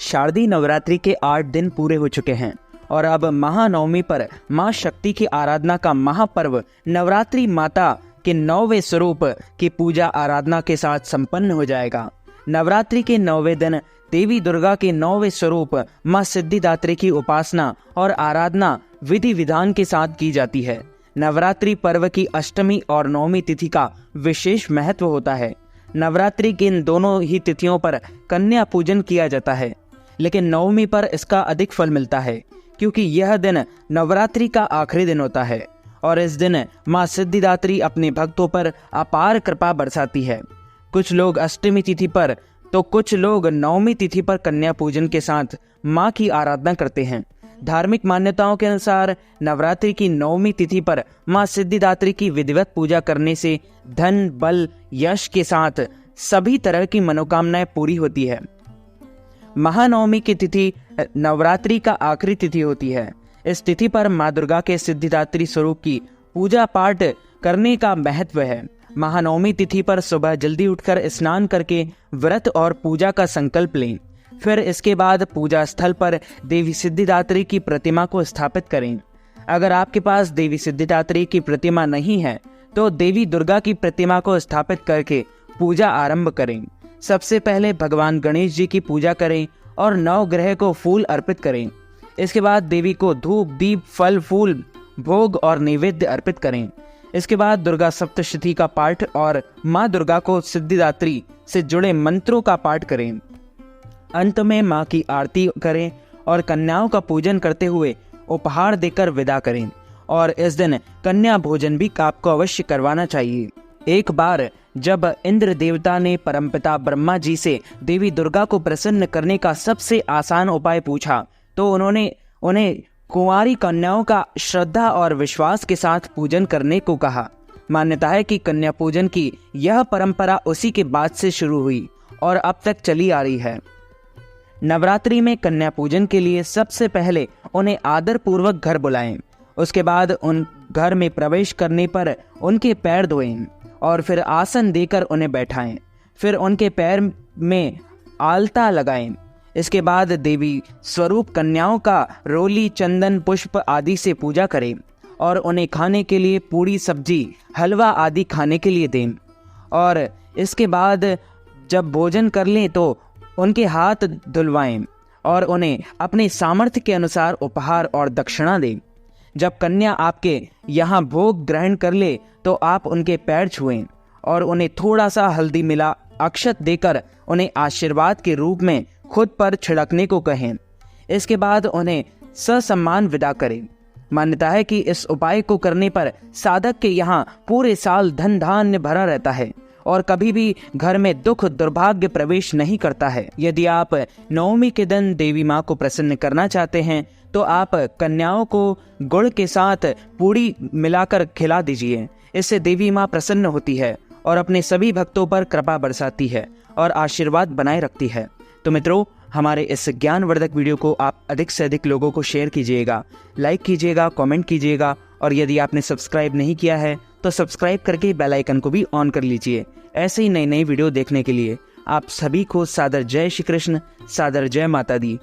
शारदीय नवरात्रि के 8 दिन पूरे हो चुके हैं और अब महानवमी पर मां शक्ति की आराधना का महापर्व नवरात्रि माता के 9वें स्वरूप की पूजा आराधना के साथ संपन्न हो जाएगा। नवरात्रि के 9वें दिन देवी दुर्गा के 9वें स्वरूप मां सिद्धिदात्री की उपासना और आराधना विधि विधान के साथ की जाती है। नवरात्रि पर्व की अष्टमी और नवमी तिथि का विशेष महत्व होता है। नवरात्रि की इन दोनों ही तिथियों पर कन्या पूजन किया जाता है, लेकिन नवमी पर इसका अधिक फल मिलता है क्योंकि यह दिन नवरात्रि का आखिरी दिन होता है और इस दिन मां सिद्धिदात्री अपने भक्तों पर अपार कृपा बरसाती है। कुछ लोग अष्टमी तिथि पर तो कुछ लोग नवमी तिथि पर कन्या पूजन के साथ मां की आराधना करते हैं। धार्मिक मान्यताओं के अनुसार नवरात्रि की नवमी तिथि पर मां सिद्धिदात्री की विधिवत पूजा करने से धन, बल, यश के साथ सभी तरह की मनोकामनाएं पूरी होती है। महानवमी की तिथि नवरात्रि का आखिरी तिथि होती है। इस तिथि पर मां दुर्गा के सिद्धिदात्री स्वरूप की पूजा पाठ करने का महत्व है। महानवमी तिथि पर सुबह जल्दी उठकर स्नान करके व्रत और पूजा का संकल्प लें। फिर इसके बाद पूजा स्थल पर देवी सिद्धिदात्री की प्रतिमा को स्थापित करें। अगर आपके पास देवी सिद्धिदात्री की प्रतिमा नहीं है तो देवी दुर्गा की प्रतिमा को स्थापित करके पूजा आरंभ करें। सबसे पहले भगवान गणेश जी की पूजा करें और नवग्रह को फूल अर्पित करें। इसके बाद देवी को धूप, दीप, फल, फूल, भोग और नैवेद्य अर्पित करें। इसके बाद दुर्गा सप्तशती का पाठ और मां दुर्गा को सिद्धिदात्री से जुड़े मंत्रों का पाठ करें। अंत में मां की आरती करें और कन्याओं का पूजन करते हुए उपहार देकर विदा करें। और इस दिन कन्या भोजन भी आपको अवश्य करवाना चाहिए। एक बार जब इंद्र देवता ने परमपिता ब्रह्मा जी से देवी दुर्गा को प्रसन्न करने का सबसे आसान उपाय पूछा तो उन्होंने उन्हें कुंवारी कन्याओं का श्रद्धा और विश्वास के साथ पूजन करने को कहा। मान्यता है कि कन्या पूजन की यह परंपरा उसी के बाद से शुरू हुई और अब तक चली आ रही है। नवरात्रि में कन्या पूजन के लिए सबसे पहले उन्हें आदर पूर्वक घर बुलाएं। उसके बाद उन घर में प्रवेश करने पर उनके पैर धोएं और फिर आसन देकर उन्हें बैठाएं। फिर उनके पैर में आलता लगाएं। इसके बाद देवी स्वरूप कन्याओं का रोली, चंदन, पुष्प आदि से पूजा करें और उन्हें खाने के लिए पूरी, सब्जी, हलवा आदि खाने के लिए दें। और इसके बाद जब भोजन कर लें तो उनके हाथ धुलवाएं और उन्हें अपने सामर्थ्य के अनुसार उपहार और दक्षिणा दें। जब कन्या आपके यहाँ भोग ग्रहण कर ले तो आप उनके पैर छुएं और उन्हें थोड़ा सा हल्दी मिला अक्षत देकर उन्हें आशीर्वाद के रूप में खुद पर छिड़कने को कहें। इसके बाद उन्हें ससम्मान विदा करें। मान्यता है कि इस उपाय को करने पर साधक के यहाँ पूरे साल धन धान्य भरा रहता है और कभी भी घर में दुख, दुर्भाग्य प्रवेश नहीं करता है। यदि आप नवमी के दिन देवी माँ को प्रसन्न करना चाहते हैं तो आप कन्याओं को गुड़ के साथ पूड़ी मिलाकर खिला दीजिए। इससे देवी माँ प्रसन्न होती है और अपने सभी भक्तों पर कृपा बरसाती है और आशीर्वाद बनाए रखती है। तो मित्रों, हमारे इस ज्ञानवर्धक वीडियो को आप अधिक से अधिक लोगों को शेयर कीजिएगा, लाइक कीजिएगा, कमेंट कीजिएगा और यदि आपने सब्सक्राइब नहीं किया है तो सब्सक्राइब करके बेल आइकन को भी ऑन कर लीजिए। ऐसे ही नई नई वीडियो देखने के लिए आप सभी को सादर जय श्री कृष्ण, सादर जय माता दी।